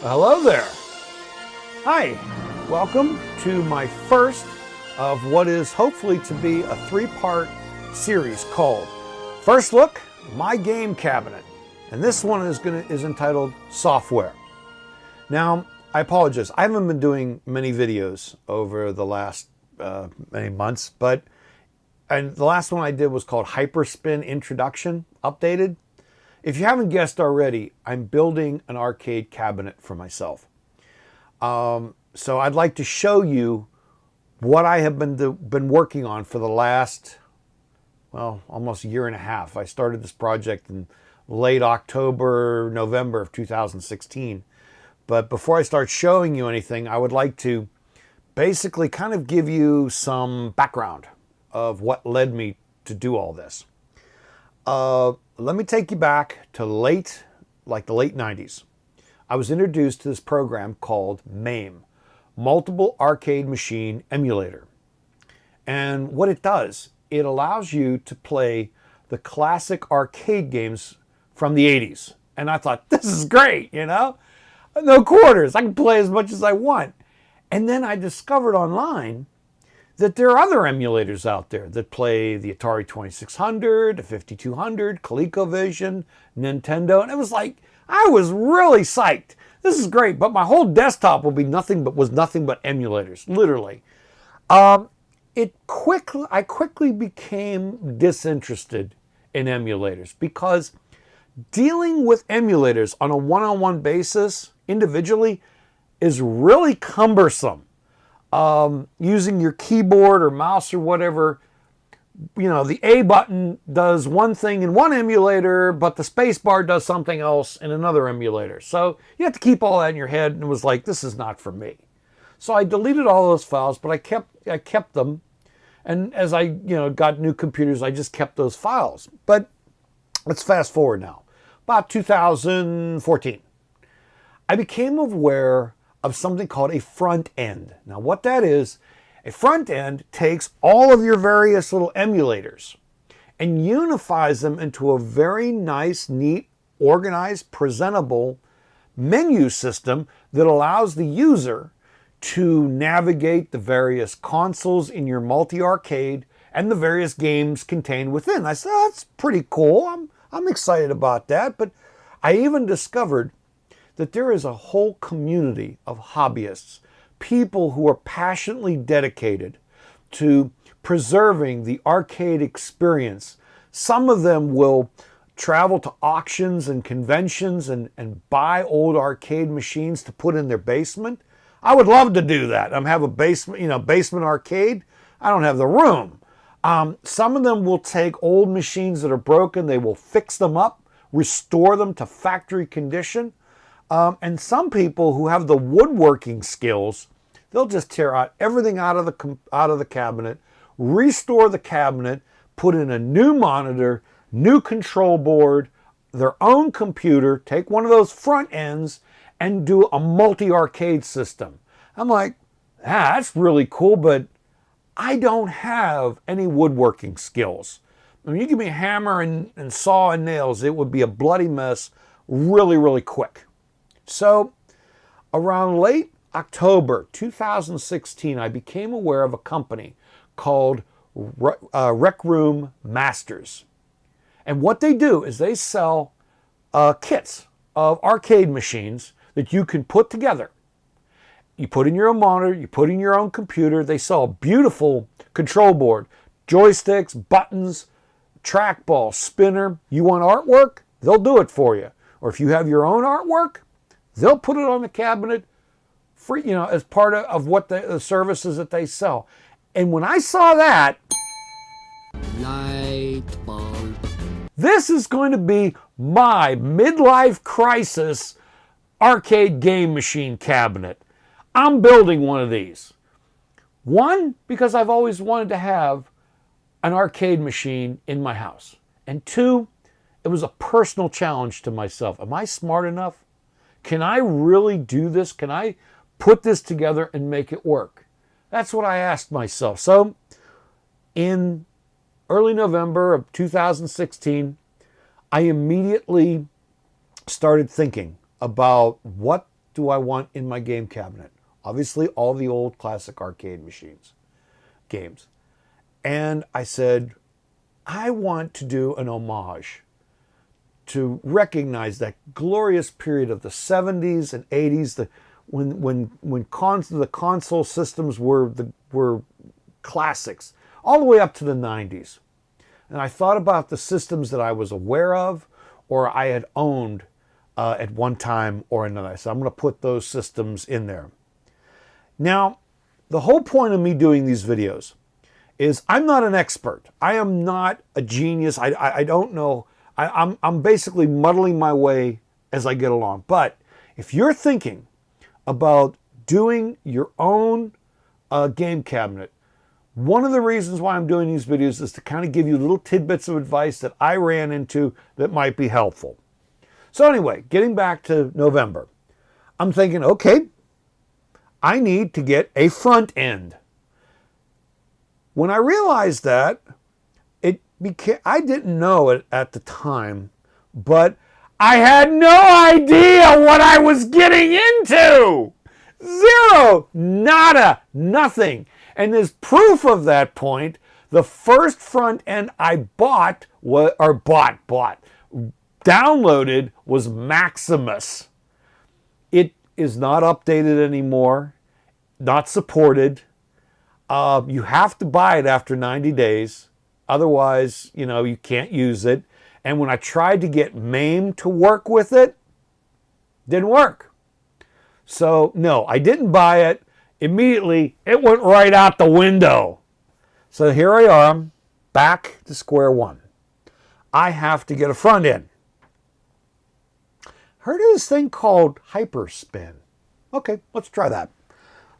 Hello there. Hi, welcome to my first of what is hopefully to be a three-part series called First Look, My Game Cabinet. And this one is entitled Software. Now, I apologize. I haven't been doing many videos over the last many months, and the last one I did was called Hyperspin Introduction Updated. If you haven't guessed already, I'm building an arcade cabinet for myself. So I'd like to show you what I have been working on for the last, well, almost a year and a half. I started this project in late October, November of 2016. But before I start showing you anything, I would like to basically kind of give you some background of what led me to do all this. Let me take you back to the late 90s. I was introduced to this program called MAME, Multiple Arcade Machine Emulator. And what it does, it allows you to play the classic arcade games from the 80s. And I thought, this is great, you know? No quarters, I can play as much as I want. And then I discovered online that there are other emulators out there that play the Atari 2600, the 5200, ColecoVision, Nintendo, and it was like, I was really psyched. This is great, but my whole desktop was nothing but emulators, literally. I quickly became disinterested in emulators because dealing with emulators on a one-on-one basis, individually, is really cumbersome. Using your keyboard or mouse or whatever, you know, the A button does one thing in one emulator, but the space bar does something else in another emulator. So you have to keep all that in your head, and it was like, this is not for me. So I deleted all those files, but I kept them. And as I, got new computers, I just kept those files. But let's fast forward now. About 2014, I became aware of something called a front end. Now what that is, a front end takes all of your various little emulators and unifies them into a very nice, neat, organized, presentable menu system that allows the user to navigate the various consoles in your multi-arcade and the various games contained within. I said, oh, that's pretty cool. I'm excited about that. But I even discovered that there is a whole community of hobbyists, people who are passionately dedicated to preserving the arcade experience. Some of them will travel to auctions and conventions and buy old arcade machines to put in their basement. I would love to do that. Have a basement, basement arcade. I don't have the room. Some of them will take old machines that are broken, they will fix them up, restore them to factory condition. And some people who have the woodworking skills, they'll just tear out everything out of the cabinet, restore the cabinet, put in a new monitor, new control board, their own computer, take one of those front ends, and do a multi-arcade system. I'm like, that's really cool, but I don't have any woodworking skills. I mean, you give me a hammer and saw and nails, it would be a bloody mess really, really quick. So around late October 2016, I became aware of a company called Rec Room Masters. And what they do is they sell kits of arcade machines that you can put together. You put in your own monitor, you put in your own computer. They sell a beautiful control board, joysticks, buttons, trackball, spinner. You want artwork? They'll do it for you. Or if you have your own artwork, they'll put it on the cabinet free, as part of what the services that they sell. And when I saw that, light bulb. This is going to be my midlife crisis arcade game machine cabinet. I'm building one of these. One, because I've always wanted to have an arcade machine in my house. And two, it was a personal challenge to myself. Am I smart enough? Can I really do this? Can I put this together and make it work? That's what I asked myself. So in early November of 2016, I immediately started thinking about what do I want in my game cabinet? Obviously, all the old classic arcade machines, games. And I said, I want to do an homage to recognize that glorious period of the 70s and 80s, when the console systems were classics, all the way up to the 90s. And I thought about the systems that I was aware of or I had owned at one time or another. So I'm going to put those systems in there. Now, the whole point of me doing these videos is I'm not an expert. I am not a genius. I don't know. I'm basically muddling my way as I get along. But if you're thinking about doing your own game cabinet, one of the reasons why I'm doing these videos is to kind of give you little tidbits of advice that I ran into that might be helpful. So anyway, getting back to November, I'm thinking, okay, I need to get a front end. When I realized that, I didn't know it at the time, but I had no idea what I was getting into. Zero, nada, nothing. And as proof of that point, the first front end I downloaded was Maximus. It is not updated anymore, not supported. You have to buy it after 90 days. Otherwise, you can't use it. And when I tried to get MAME to work with it, didn't work. So no, I didn't buy it. Immediately, it went right out the window. So here I am, back to square one. I have to get a front end. Heard of this thing called Hyperspin. Okay, let's try that.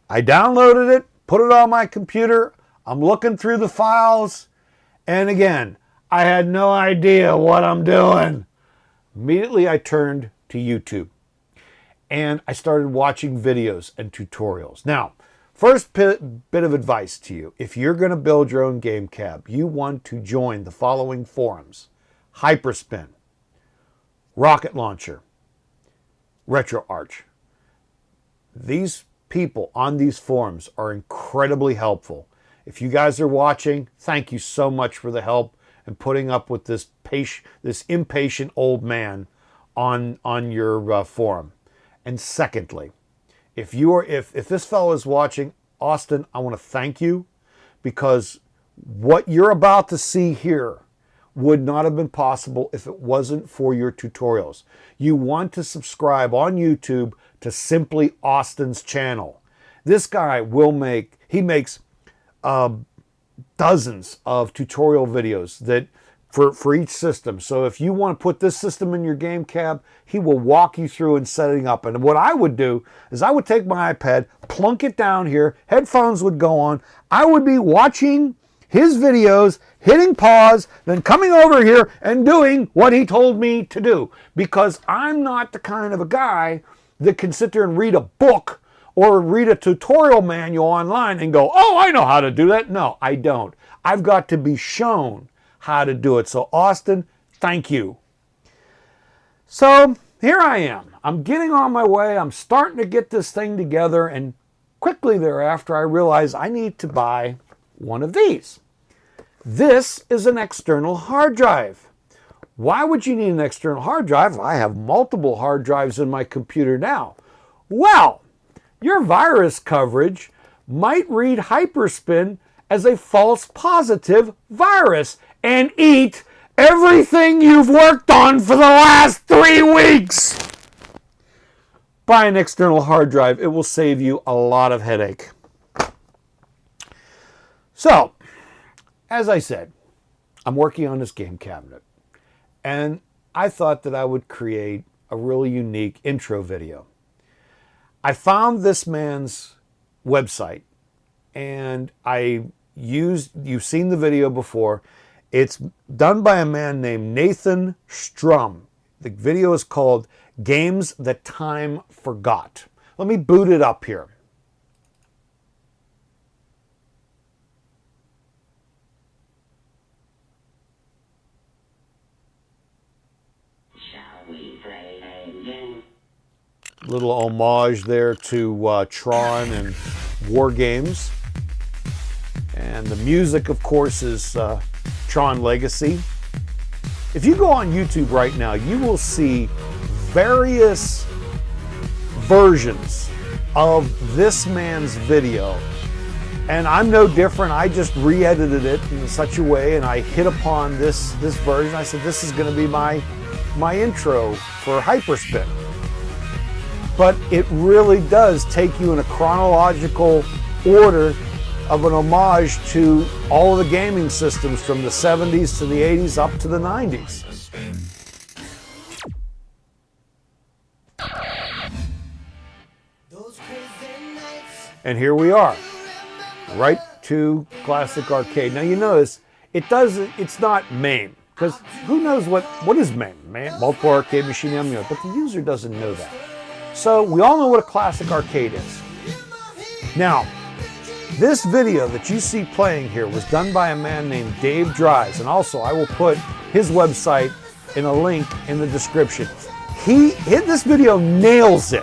I downloaded it, put it on my computer. I'm looking through the files. And again, I had no idea what I'm doing. Immediately, I turned to YouTube. And I started watching videos and tutorials. Now, first bit of advice to you. If you're going to build your own game cab, you want to join the following forums: Hyperspin, Rocket Launcher, RetroArch. These people on these forums are incredibly helpful. If you guys are watching, thank you so much for the help and putting up with this impatient old man on your forum. And secondly, if this fellow is watching, Austin, I want to thank you, because what you're about to see here would not have been possible if it wasn't for your tutorials. You want to subscribe on YouTube to Simply Austin's channel. This guy makes dozens of tutorial videos that for each system. So if you want to put this system in your game cab, he will walk you through and setting up. And what I would do is I would take my iPad, plunk it down here, headphones would go on, I would be watching his videos, hitting pause, then coming over here and doing what he told me to do. Because I'm not the kind of a guy that can sit there and read a book or read a tutorial manual online and go, oh, I know how to do that. No, I don't. I've got to be shown how to do it. So Austin, thank you. So here I am. I'm getting on my way. I'm starting to get this thing together. And quickly thereafter, I realize I need to buy one of these. This is an external hard drive. Why would you need an external hard drive? I have multiple hard drives in my computer now. Well, your virus coverage might read Hyperspin as a false positive virus and eat everything you've worked on for the last 3 weeks. Buy an external hard drive. It will save you a lot of headache. So, as I said, I'm working on this game cabinet. And I thought that I would create a really unique intro video. I found this man's website, and you've seen the video before. It's done by a man named Nathan Strum. The video is called Games That Time Forgot. Let me boot it up here. Little homage there to Tron and War Games. And the music, of course, is Tron Legacy. If you go on YouTube right now, you will see various versions of this man's video. And I'm no different. I just re-edited it in such a way, and I hit upon this version. I said, this is going to be my intro for Hyperspin. But it really does take you in a chronological order of an homage to all of the gaming systems from the 70s to the 80s up to the 90s. And here we are, right to Classic Arcade. Now you notice it's not MAME, because who knows what is MAME? Multiple Arcade Machine Emulator, but the user doesn't know that. So we all know what a Classic Arcade is. Now, this video that you see playing here was done by a man named Dave Dries, and also I will put his website in a link in the description. This video nails it.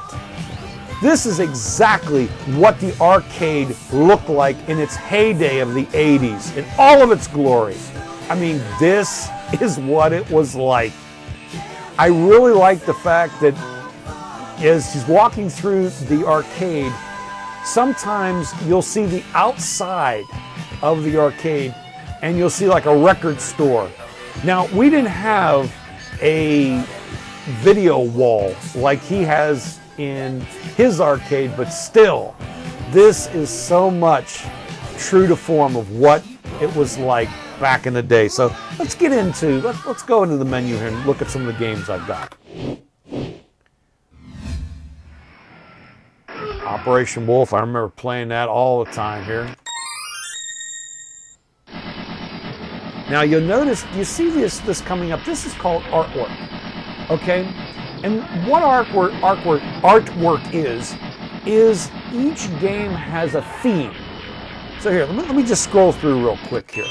This is exactly what the arcade looked like in its heyday of the 80s, in all of its glory. I mean, this is what it was like. I really like the fact that as he's walking through the arcade, sometimes you'll see the outside of the arcade and you'll see like a record store. Now, we didn't have a video wall like he has in his arcade, but still, this is so much true to form of what it was like back in the day. So let's go into the menu here and look at some of the games I've got. Operation Wolf, I remember playing that all the time here. Now you'll notice, you see this coming up, this is called artwork, okay? And what artwork is each game has a theme. So here, let me just scroll through real quick here.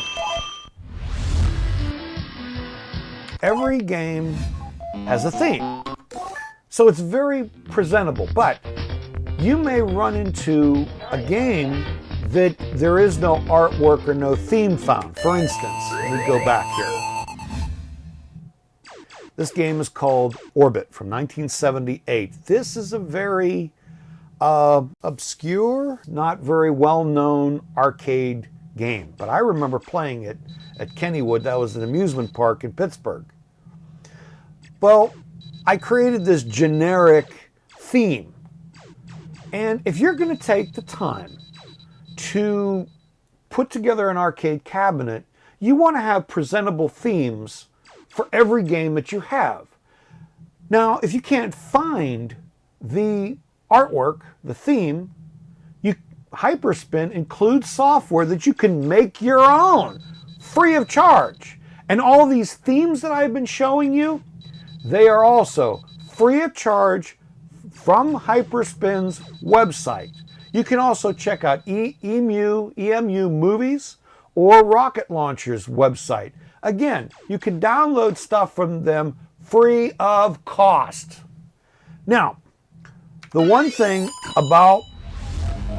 Every game has a theme. So it's very presentable, but you may run into a game that there is no artwork or no theme found. For instance, let me go back here. This game is called Orbit from 1978. This is a very obscure, not very well-known arcade game, but I remember playing it at Kennywood. That was an amusement park in Pittsburgh. Well, I created this generic theme. And if you're going to take the time to put together an arcade cabinet, you want to have presentable themes for every game that you have. Now, if you can't find the artwork, the theme, Hyperspin includes software that you can make your own, free of charge. And all these themes that I've been showing you, they are also free of charge from Hyperspin's website. You can also check out EMU Movies or Rocket Launcher's website. Again, you can download stuff from them free of cost. Now, the one thing about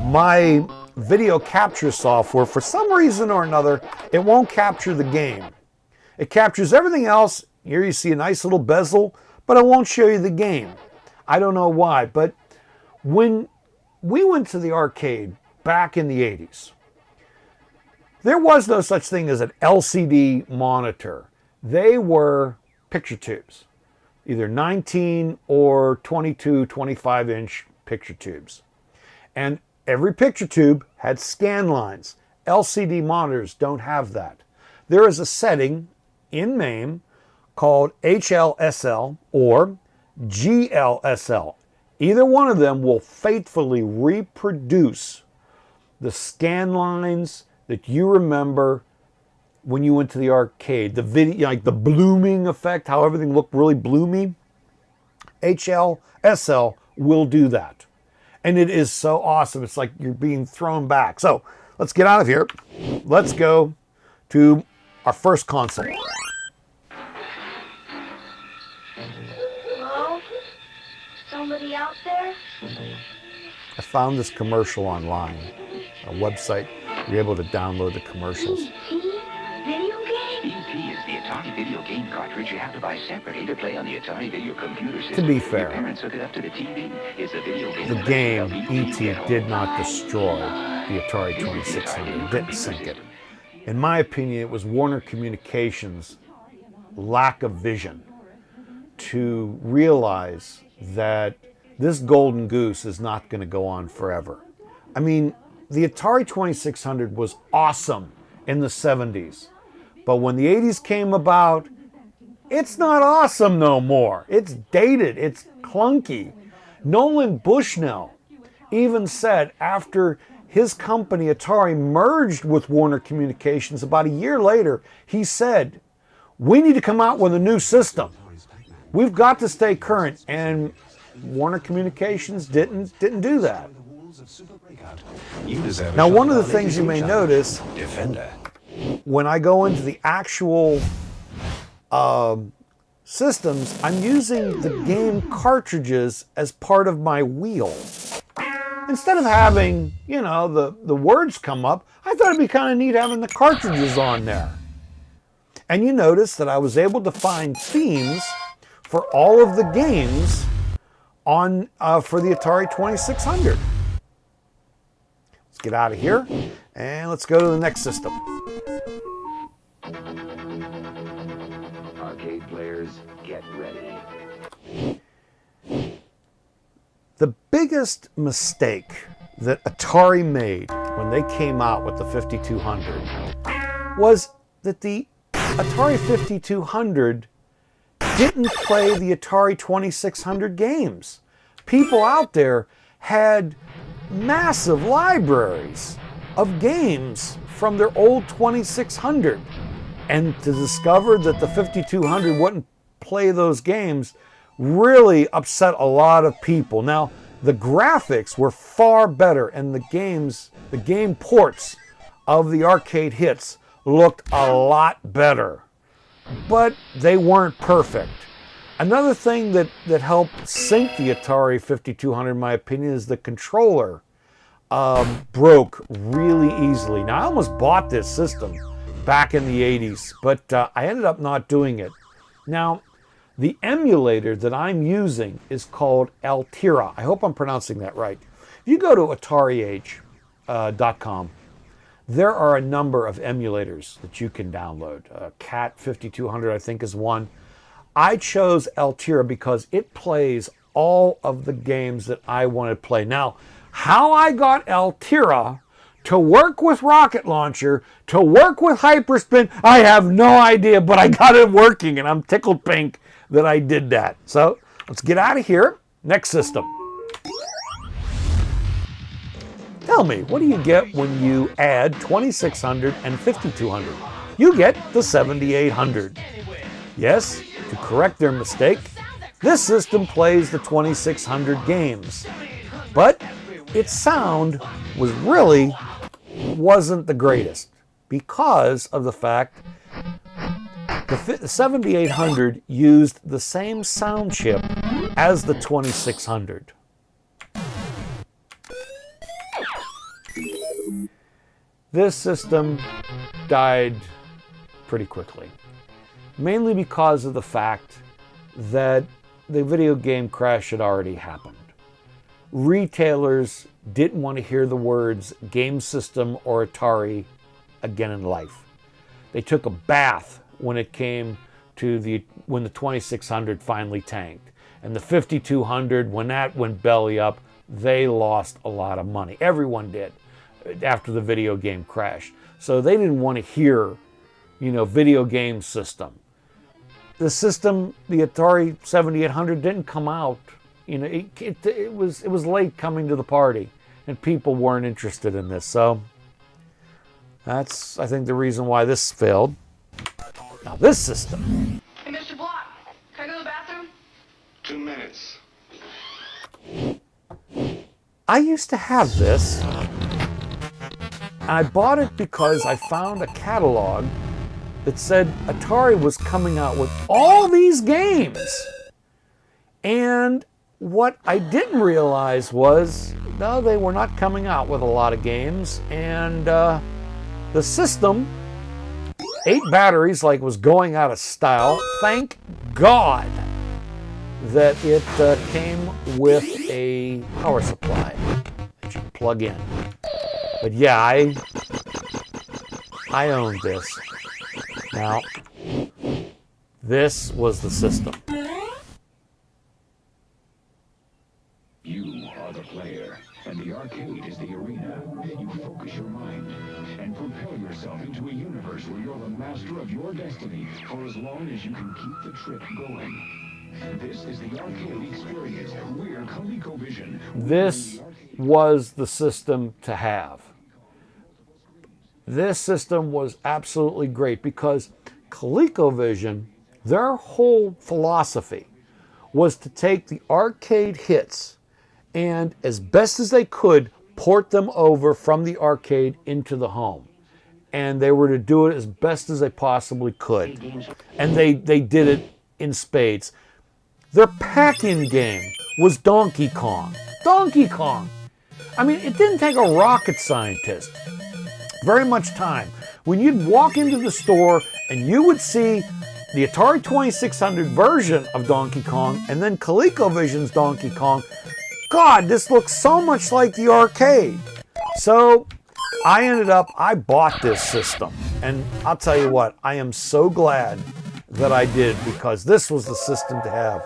my video capture software, for some reason or another, it won't capture the game. It captures everything else. Here you see a nice little bezel, but it won't show you the game. I don't know why, but when we went to the arcade back in the 80s, there was no such thing as an LCD monitor. They were picture tubes, either 19 or 22, 25-inch picture tubes. And every picture tube had scan lines. LCD monitors don't have that. There is a setting in MAME called HLSL or GLSL. Either one of them will faithfully reproduce the scan lines that you remember when you went to the arcade. The video, like the blooming effect, how everything looked really bloomy. HLSL will do that. And it is so awesome. It's like you're being thrown back. So let's get out of here. Let's go to our first console. Hello? Somebody out I found this commercial online, a website. You're able to download the commercials. ET is the Atari video game cartridge you have to buy separately to play on the Atari video computer system. To be fair, your parents hook it up to the TV. It's a video game. The game, ET, did not destroy the Atari 2600. Didn't sink it. In my opinion, it was Warner Communications' lack of vision to realize that this golden goose is not going to go on forever. I mean, the Atari 2600 was awesome in the 70s. But when the 80s came about, it's not awesome no more. It's dated. It's clunky. Nolan Bushnell even said after his company, Atari, merged with Warner Communications about a year later, he said, we need to come out with a new system. We've got to stay current. And Warner Communications didn't do that. Now, one of the things you may notice when I go into the actual systems, I'm using the game cartridges as part of my wheel. Instead of having, you know, the words come up, I thought it'd be kind of neat having the cartridges on there. And you notice that I was able to find themes for all of the games on for the Atari 2600. Let's get out of here and let's go to the next system. Arcade players, get ready. The biggest mistake that Atari made when they came out with the 5200 was that the Atari 5200 didn't play the Atari 2600 games. People out there had massive libraries of games from their old 2600. And to discover that the 5200 wouldn't play those games really upset a lot of people. Now, the graphics were far better, and the game ports of the arcade hits looked a lot better. But they weren't perfect. Another thing that helped sink the Atari 5200, in my opinion, is the controller broke really easily. Now, I almost bought this system back in the 80s, but I ended up not doing it. Now, the emulator that I'm using is called Altera. I hope I'm pronouncing that right. If you go to AtariAge.com, there are a number of emulators that you can download. Cat 5200, I think, is one. I chose Altera because it plays all of the games that I want to play. Now, how I got Altera to work with Rocket Launcher, to work with Hyperspin, I have no idea, but I got it working, and I'm tickled pink that I did that. So let's get out of here. Next system. Tell me, what do you get when you add 2600 and 5200? You get the 7800. Yes, to correct their mistake, this system plays the 2600 games, but its sound wasn't the greatest because of the fact the 7800 used the same sound chip as the 2600. This system died pretty quickly, mainly because of the fact that the video game crash had already happened. Retailers didn't want to hear the words game system or Atari again in life. They took a bath when it came to when the 2600 finally tanked. And the 5200, when that went belly up, they lost a lot of money. Everyone did after the video game crash. So they didn't want to hear, video game system. The system, the Atari 7800, didn't come out. It was late coming to the party, and people weren't interested in this. So that's, I think, the reason why this failed. Now this system. Hey, Mr. Block, can I go to the bathroom? 2 minutes. I used to have this. I bought it because I found a catalog that said Atari was coming out with all these games. And what I didn't realize was, no, they were not coming out with a lot of games, and the system, 8 batteries, like was going out of style. Thank God that it came with a power supply that you can plug in. But yeah, I owned this. Now, this was the system. You are the player, and the arcade is the arena. You focus your mind and propel yourself into a universe where you're the master of your destiny for as long as you can keep the trip going. This is the arcade experience. We're ColecoVision. This was the system to have. This system was absolutely great because ColecoVision, their whole philosophy was to take the arcade hits and, as best as they could, port them over from the arcade into the home. And they were to do it as best as they possibly could. And they did it in spades. Their pack-in game was Donkey Kong. Donkey Kong! I mean, it didn't take a rocket scientist very much time. When you'd walk into the store and you would see the Atari 2600 version of Donkey Kong and then ColecoVision's Donkey Kong, God, this looks so much like the arcade. So I bought this system. And I'll tell you what, I am so glad that I did, because this was the system to have.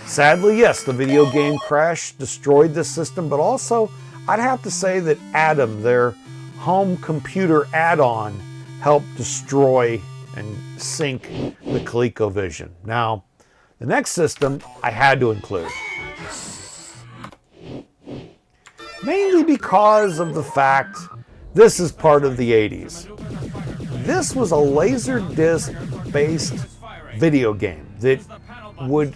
Sadly, yes, the video game crash destroyed this system, but also I'd have to say that Adam, their home computer add-on, helped destroy and sink the ColecoVision. Now, the next system I had to include, mainly because of the fact this is part of the 80s. This was a Laserdisc-based video game that would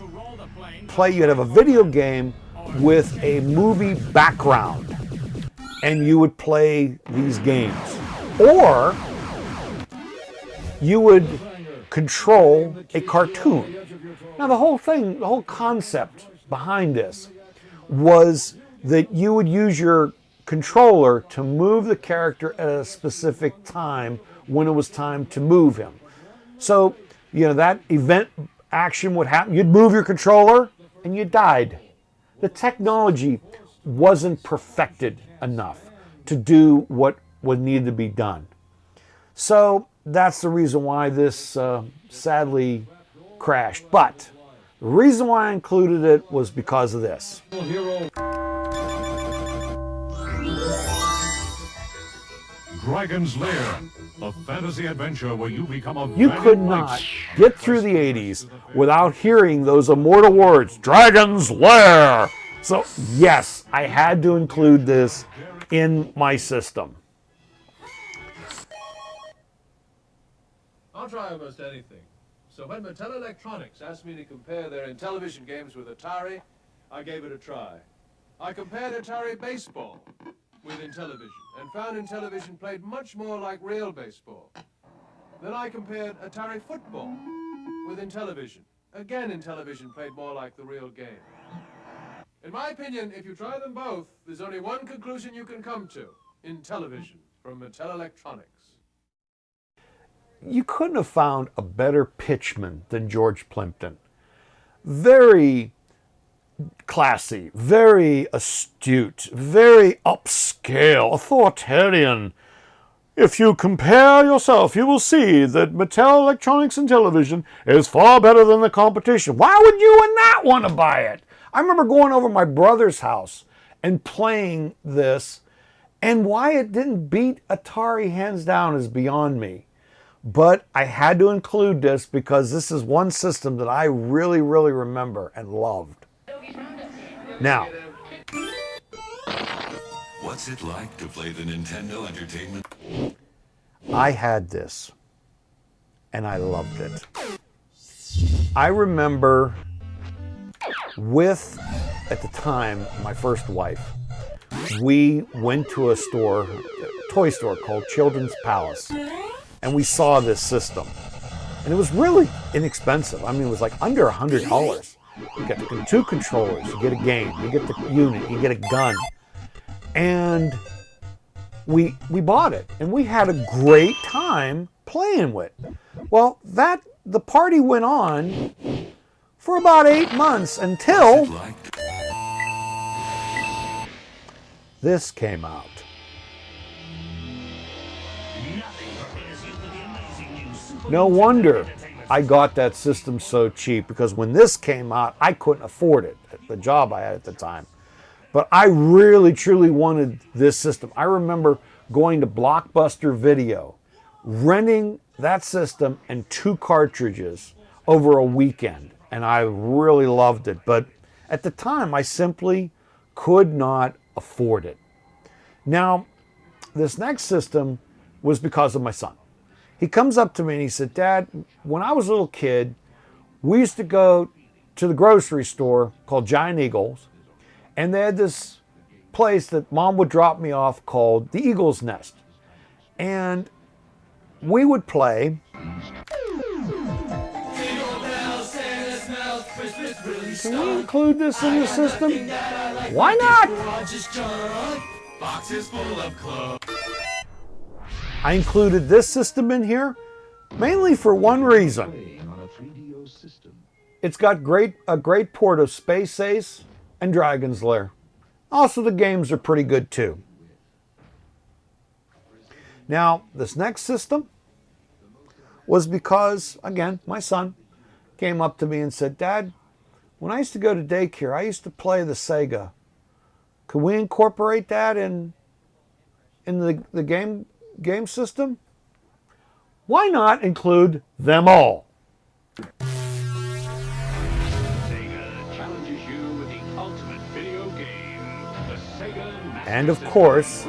play. You'd have a video game with a movie background, and you would play these games. Or you would control a cartoon. Now the whole concept behind this was that you would use your controller to move the character at a specific time when it was time to move him. So, that event action would happen. You'd move your controller and you died. The technology wasn't perfected enough to do what needed to be done. So that's the reason why this sadly crashed. But the reason why I included it was because of this. Dragon's Lair, a fantasy adventure where you become a You could not get through the 80s without hearing those immortal words, Dragon's Lair! So yes, I had to include this in my system. I'll try almost anything. So when Mattel Electronics asked me to compare their Intellivision games with Atari, I gave it a try. I compared Atari baseball with Intellivision and found Intellivision played much more like real baseball. Then I compared Atari football with Intellivision. Again, Intellivision played more like the real game. In my opinion, if you try them both, there's only one conclusion you can come to. Intellivision from Mattel Electronics. You couldn't have found a better pitchman than George Plimpton. Very classy, very astute, very upscale, authoritarian. If you compare yourself, you will see that Mattel Electronics and Intellivision is far better than the competition. Why would you and not want to buy it? I remember going over to my brother's house and playing this, and why it didn't beat Atari hands down is beyond me. But I had to include this because this is one system that I really, really remember and loved. Now, what's it like to play the Nintendo Entertainment? I had this, and I loved it. I remember at the time, my first wife, we went to a store, a toy store called Children's Palace, and we saw this system. And it was really inexpensive. I mean, it was like under $100. You get the two controllers, you get a game, you get the unit, you get a gun. And we bought it, and we had a great time playing with it. Well, the party went on for about 8 months until this came out. No wonder I got that system so cheap, because when this came out, I couldn't afford it at the job I had at the time. But I really, truly wanted this system. I remember going to Blockbuster Video, renting that system and 2 cartridges over a weekend, and I really loved it. But at the time, I simply could not afford it. Now, this next system was because of my son. He comes up to me and he said, "Dad, when I was a little kid, we used to go to the grocery store called Giant Eagles, and they had this place that Mom would drop me off called the Eagle's Nest. And we would play." Can we include this in the system? Why not? I included this system in here mainly for one reason. It's got a great port of Space Ace and Dragon's Lair. Also, the games are pretty good too. Now, this next system was because, again, my son came up to me and said, "Dad, when I used to go to daycare, I used to play the Sega. Could we incorporate that in the game system? Why not include them all?" And of course,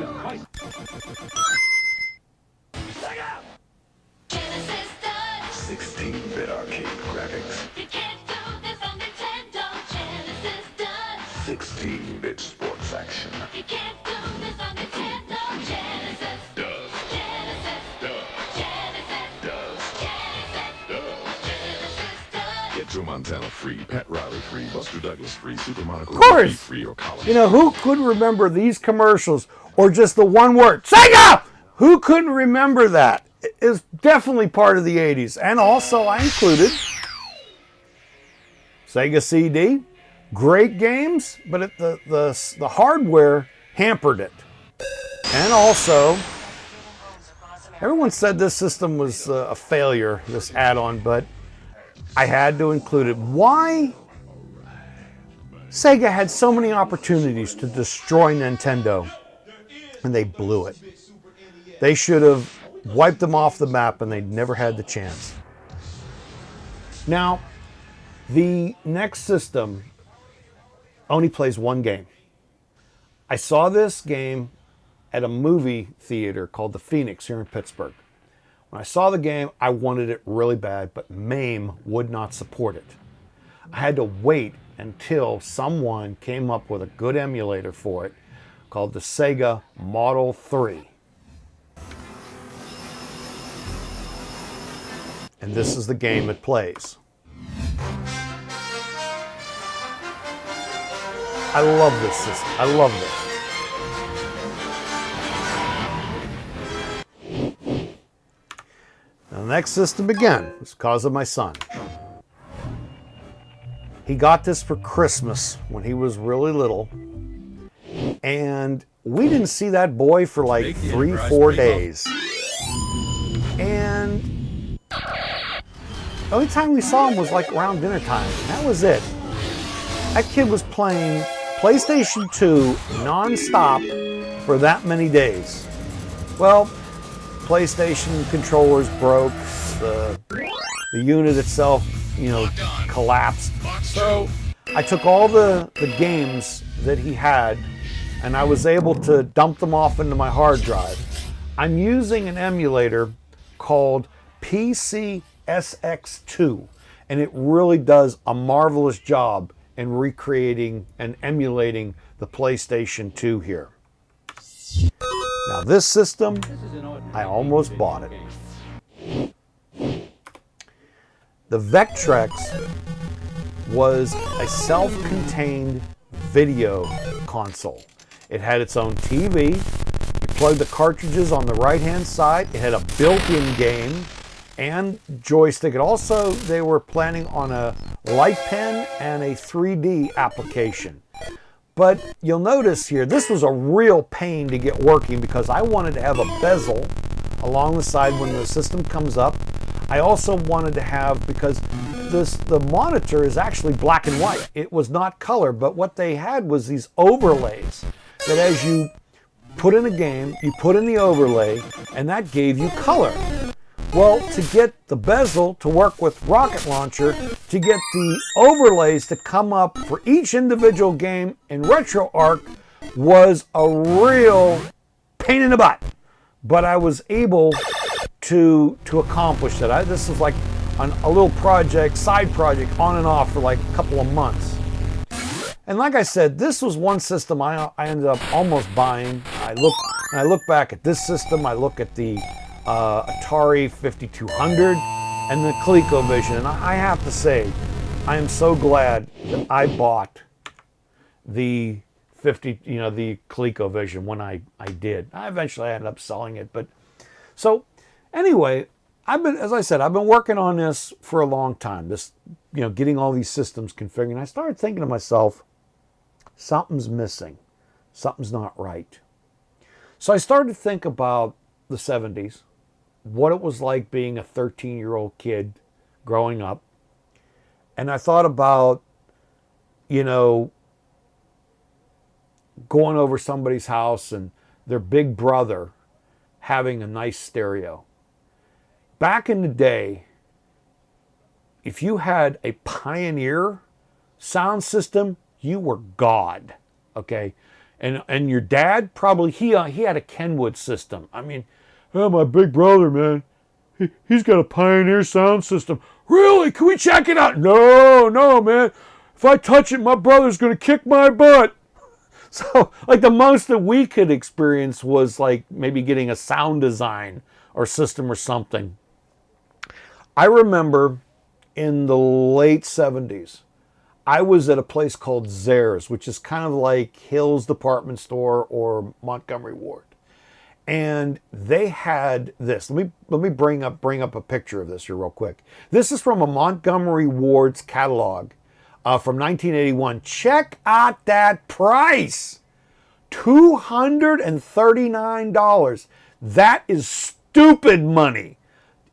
Genesis does. 16-bit arcade graphics. You can't do this on Nintendo. Genesis does. 16-bit sports action. You can't do this on Nintendo. Genesis Does. Genesis Does. Genesis Does. Genesis Does. Genesis does. Get Joe Montana free, Pat Riley free, Buster Douglas free, Super Monaco Of course. free, or college. you know, who could remember these commercials or just the one word, Sega? Who couldn't remember that? It is definitely part of the 80s. And also I included Sega CD. Great games, but the hardware hampered it. And also, everyone said this system was a failure, this add-on, but I had to include it. Why? Sega had so many opportunities to destroy Nintendo, and they blew it. They should have wiped them off the map, and they never had the chance. Now, the next system only plays one game. I saw this game at a movie theater called the Phoenix here in Pittsburgh. When I saw the game, I wanted it really bad, but MAME would not support it. I had to wait until someone came up with a good emulator for it called the Sega Model 3. And this is the game it plays. I love this system. I love this. Now, the next system again was because of my son. He got this for Christmas when he was really little. And we didn't see that boy for like 3-4 days. And the only time we saw him was like around dinner time. And that was it. That kid was playing PlayStation 2 non-stop for that many days. Well, PlayStation controllers broke, the unit itself, collapsed. So I took all the games that he had and I was able to dump them off into my hard drive. I'm using an emulator called PCSX2, and it really does a marvelous job in recreating and emulating the PlayStation 2 here. Now this system, I almost bought it. The Vectrex was a self-contained video console. It had its own TV. You plugged the cartridges on the right-hand side. It had a built-in game and joystick. It also, they were planning on a light pen and a 3D application. But you'll notice here, this was a real pain to get working because I wanted to have a bezel along the side when the system comes up. I also wanted to have, because the monitor is actually black and white. It was not color, but what they had was these overlays that as you put in a game, you put in the overlay, and that gave you color. Well, to get the bezel to work with Rocket Launcher, to get the overlays to come up for each individual game in RetroArch was a real pain in the butt. But I was able to accomplish that. This is like a little project, side project, on and off for like a couple of months. And like I said, this was one system I ended up almost buying. I look back at this system, I look at the Atari 5200 and the ColecoVision, and I have to say, I am so glad that I bought the the ColecoVision when I did. I eventually ended up selling it, but so anyway, as I said, I've been working on this for a long time. This, getting all these systems configured. And I started thinking to myself, something's missing, something's not right. So I started to think about the 70s. What it was like being a 13-year-old kid growing up. And I thought about, going over somebody's house and their big brother having a nice stereo. Back in the day, if you had a Pioneer sound system, you were God, okay? And your dad, probably, he had a Kenwood system. I mean, oh, my big brother, man, he's got a Pioneer sound system. Really? Can we check it out? No, man. If I touch it, my brother's going to kick my butt. So, like, the most that we could experience was, like, maybe getting a sound design or system or something. I remember in the late 70s, I was at a place called Zehrs, which is kind of like Hill's Department Store or Montgomery Ward. And they had this. Let me bring up a picture of this here real quick. This is from a Montgomery Ward's catalog from 1981. Check out that price. $239. That is stupid money.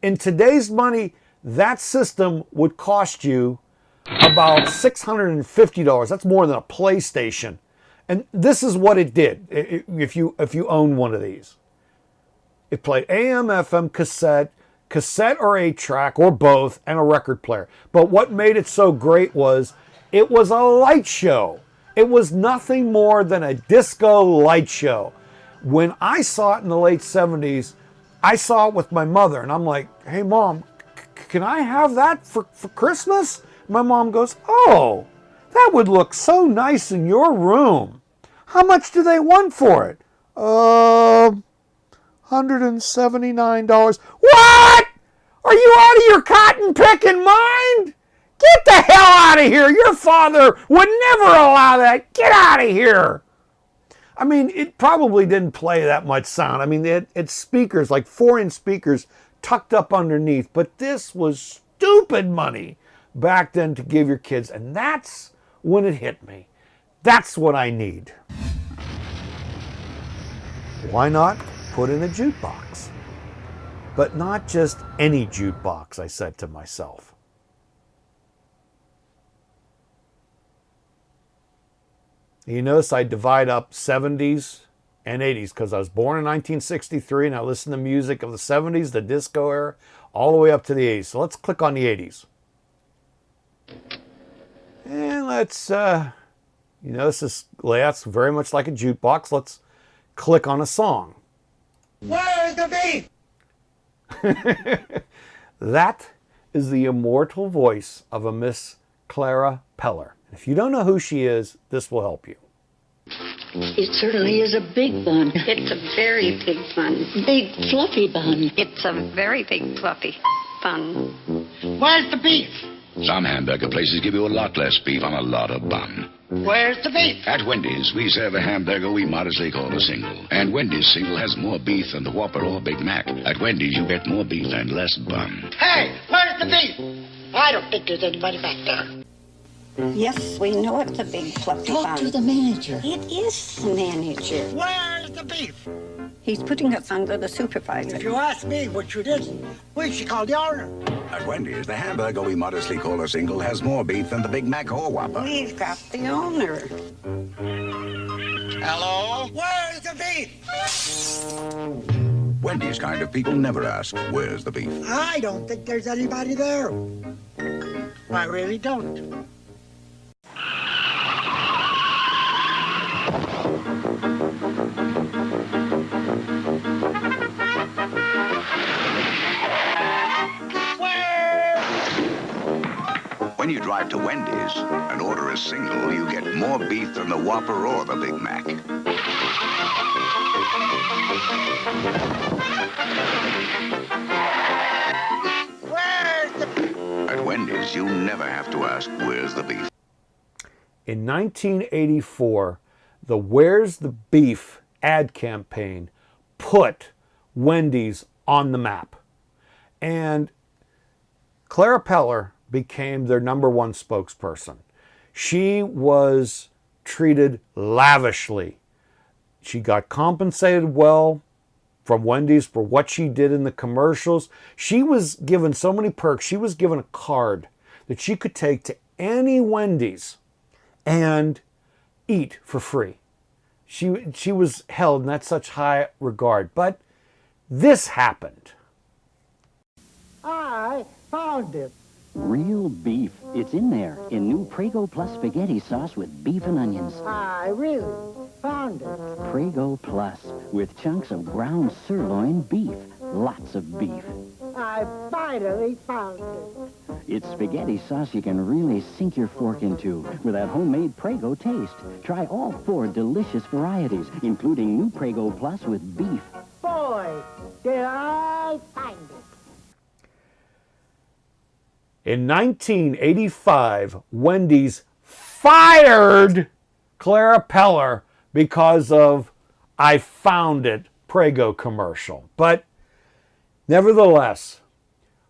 In today's money, that system would cost you about $650. That's more than a PlayStation. And this is what it did if you own one of these. It played AM, FM, cassette or 8-track or both, and a record player. But what made it so great was it was a light show. It was nothing more than a disco light show. When I saw it in the late 70s, I saw it with my mother, and I'm like, hey, Mom, can I have that for Christmas? My mom goes, oh, that would look so nice in your room. How much do they want for it? $179. What? Are you out of your cotton picking mind? Get the hell out of here. Your father would never allow that. Get out of here. I mean, it probably didn't play that much sound. I mean, it's speakers, like 4-inch speakers tucked up underneath. But this was stupid money back then to give your kids. And that's when it hit me. That's what I need. Why not put in a jukebox? But not just any jukebox, I said to myself. You notice I divide up 70s and 80s because I was born in 1963 and I listen to music of the 70s, the disco era, all the way up to the 80s. So let's click on the 80s. And let's, this layout's very much like a jukebox. Let's click on a song. Where's the beef? That is the immortal voice of a Miss Clara Peller. If you don't know who she is, this will help you. It certainly is a big bun. It's a very big bun. Big fluffy bun. It's a very big fluffy bun. Where's the beef? Some hamburger places give you a lot less beef on a lot of bun. Where's the beef? At Wendy's, we serve a hamburger we modestly call a single. And Wendy's single has more beef than the Whopper or Big Mac. At Wendy's, you get more beef and less bun. Hey, where's the beef? I don't think there's anybody back there. Yes, we know it's a big fluffy bun. Talk to the manager. It is the manager. Where's the beef? He's putting us under the supervisor. If you ask me, which you didn't, we should call the owner. At Wendy's, the hamburger we modestly call a single has more beef than the Big Mac or Whopper. We've got the owner. Hello? Where's the beef? Wendy's kind of people never ask, where's the beef? I don't think there's anybody there. I really don't. When you drive to Wendy's and order a single, you get more beef than the Whopper or the Big Mac. Where's the... At Wendy's, you never have to ask, where's the beef? In 1984, the Where's the Beef ad campaign put Wendy's on the map. And Clara Peller became their #1 spokesperson. She was treated lavishly. She got compensated well from Wendy's for what she did in the commercials. She was given so many perks. She was given a card that she could take to any Wendy's and eat for free. She was held in that such high regard. But this happened. I found it. Real beef. It's in there in new Prego Plus spaghetti sauce with beef and onions. I really found it. Prego Plus with chunks of ground sirloin beef. Lots of beef. I finally found it. It's spaghetti sauce you can really sink your fork into with that homemade Prego taste. Try all 4 delicious varieties, including new Prego Plus with beef. Boy, did I find it. In 1985, Wendy's fired Clara Peller because of I Found It Prego commercial. But nevertheless,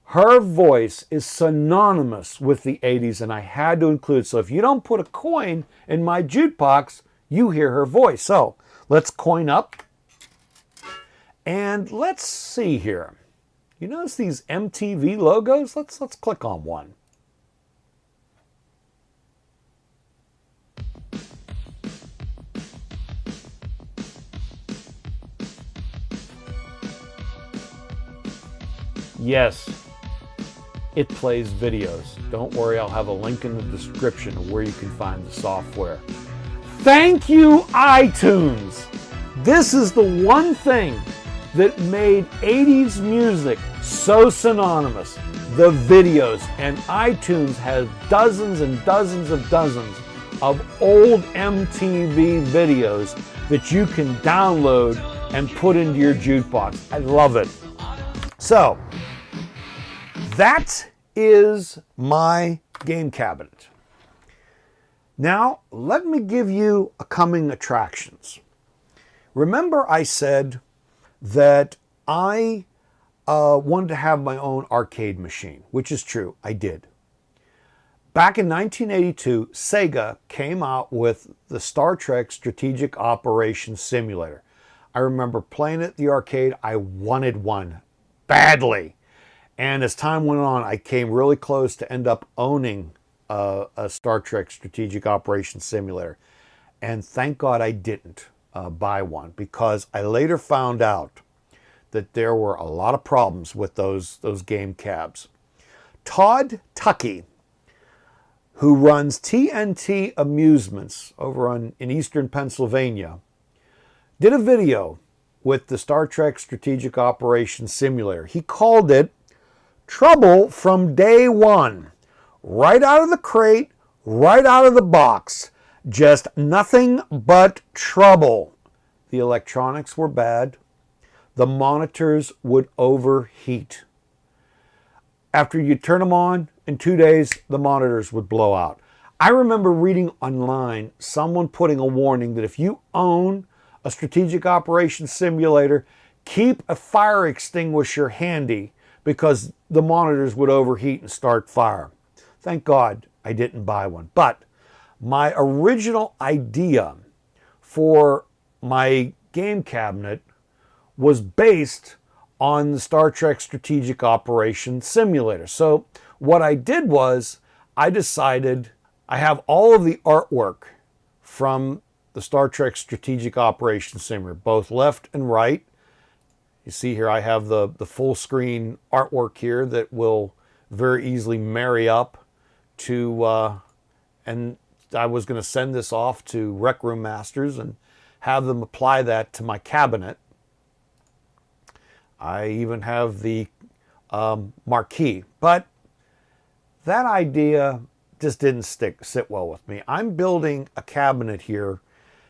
her voice is synonymous with the 80s, and I had to include it. So if you don't put a coin in my jukebox, you hear her voice. So let's coin up. And let's see here. You notice these MTV logos? Let's click on one. Yes, it plays videos. Don't worry, I'll have a link in the description of where you can find the software. Thank you, iTunes! This is the one thing that made 80s music so synonymous, the videos. And iTunes has dozens and dozens of old MTV videos that you can download and put into your jukebox. I love it. So, that is my game cabinet. Now, let me give you a coming attractions. Remember I said that I wanted to have my own arcade machine, which is true, I did. Back in 1982, Sega came out with the Star Trek Strategic Operations Simulator. I remember playing it at the arcade. I wanted one badly. And as time went on, I came really close to end up owning a Star Trek Strategic Operations Simulator. And thank God I didn't buy one, because I later found out that there were a lot of problems with those game cabs. Todd Tuckey, who runs TNT Amusements over in eastern Pennsylvania, did a video with the Star Trek Strategic Operations Simulator. He called it Trouble from Day One. Right out of the crate, right out of the box. Just nothing but trouble. The electronics were bad. The monitors would overheat. after you turn them on, in 2 days, the monitors would blow out. I remember reading online someone putting a warning that if you own a strategic operations simulator, keep a fire extinguisher handy because the monitors would overheat and start fire. Thank God I didn't buy one. But my original idea for my game cabinet was based on the Star Trek Strategic Operations Simulator. So what I did was I decided I have all of the artwork from the Star Trek Strategic Operations Simulator, both left and right. You see here I have the full screen artwork here that will very easily marry up to, and I was going to send this off to Rec Room Masters and have them apply that to my cabinet. I even have the marquee, but that idea just didn't sit well with me. I'm building a cabinet here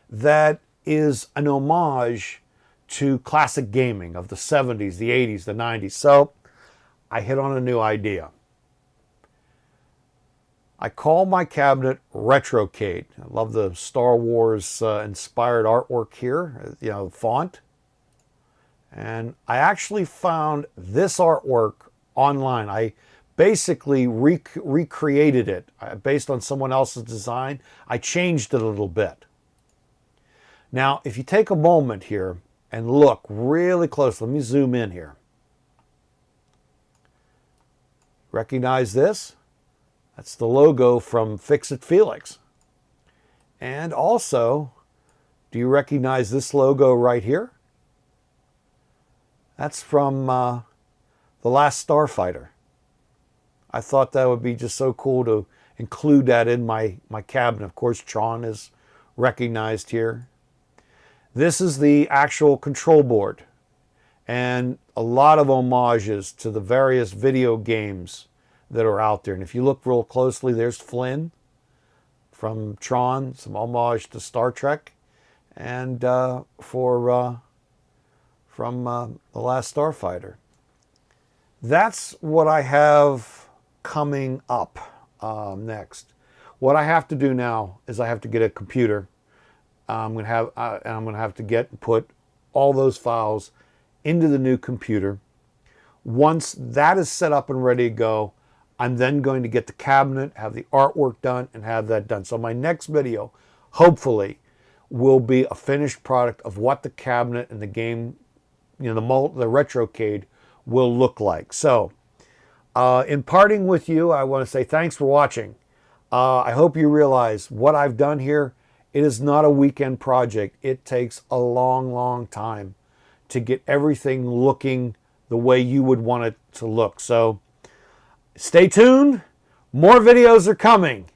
that is an homage to classic gaming of the 70s, the 80s, the 90s. So I hit on a new idea. I call my cabinet Retrocade. I love the Star Wars inspired artwork here, you know, font. And I actually found this artwork online. I basically recreated it based on someone else's design. I changed it a little bit. Now, if you take a moment here and look really close, let me zoom in here. Recognize this? That's the logo from Fix-It Felix. And also, do you recognize this logo right here? That's from The Last Starfighter. I thought that would be just so cool to include that in my cabinet. Of course, Tron is recognized here. This is the actual control board, and a lot of homages to the various video games that are out there. And if you look real closely, there's Flynn from Tron, some homage to Star Trek, and from The Last Starfighter. That's what I have coming up next. What I have to do now is I have to get a computer. I'm going to have to get and put all those files into the new computer. Once that is set up and ready to go, I'm then going to get the cabinet, have the artwork done, and have that done. So my next video, hopefully, will be a finished product of what the cabinet and the game, you know, the Retrocade will look like. So, in parting with you, I want to say thanks for watching. I hope you realize what I've done here. It is not a weekend project. It takes a long, long time to get everything looking the way you would want it to look. So stay tuned. More videos are coming.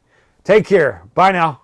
Take care. Bye now.